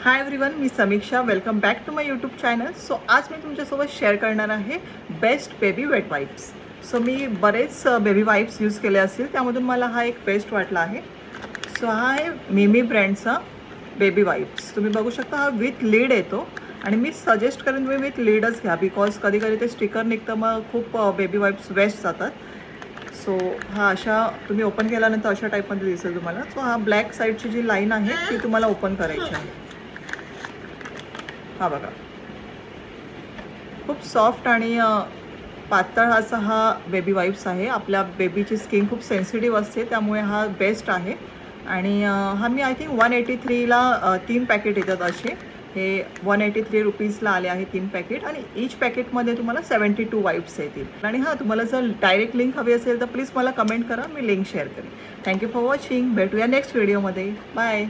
हाय everyone, मी Samiksha. Welcome back to my YouTube channel. So आज मी तुमच्यासोबत शेअर करणार आहे best baby wet wipes. So मी बरेच बेबी वाईप्स यूज केले असतील, त्यामधून मला हा एक बेस्ट वाटला आहे. सो हा आहे मिमी ब्रँडचा बेबी वाईप्स. तुम्ही बघू शकता, हा विथ लीड येतो आणि मी सजेस्ट करेन तुम्ही विथ लीडच घ्या, बिकॉज कधी कधी ते स्टिकर निघतं, मग खूप बेबी वाईप्स वेस्ट जातात. सो हा अशा तुम्ही ओपन केल्यानंतर अशा टाईपमध्ये दिसेल तुम्हाला. सो हा ब्लॅक साईडची जी लाईन आहे ती तुम्हाला ओपन करायची आहे. हा बघा, खूप सॉफ्ट आणि पातळ असा हा बेबी वाईप्स आहे. आपल्या बेबीची स्किन खूप सेन्सिटिव्ह असते, त्यामुळे हा बेस्ट आहे. आणि हा मी आय थिंक 183ला 3 पॅकेट येतात असे. हे 183 रुपीजला आले आहे 3 पॅकेट, आणि ईच पॅकेटमध्ये तुम्हाला 72 वाईप्स येतील. आणि हां, तुम्हाला जर डायरेक्ट लिंक हवी असेल तर प्लीज मला कमेंट करा, मी लिंक शेअर करेन. Thank you for watching. भेटूया नेक्स्ट व्हिडिओमध्ये. बाय.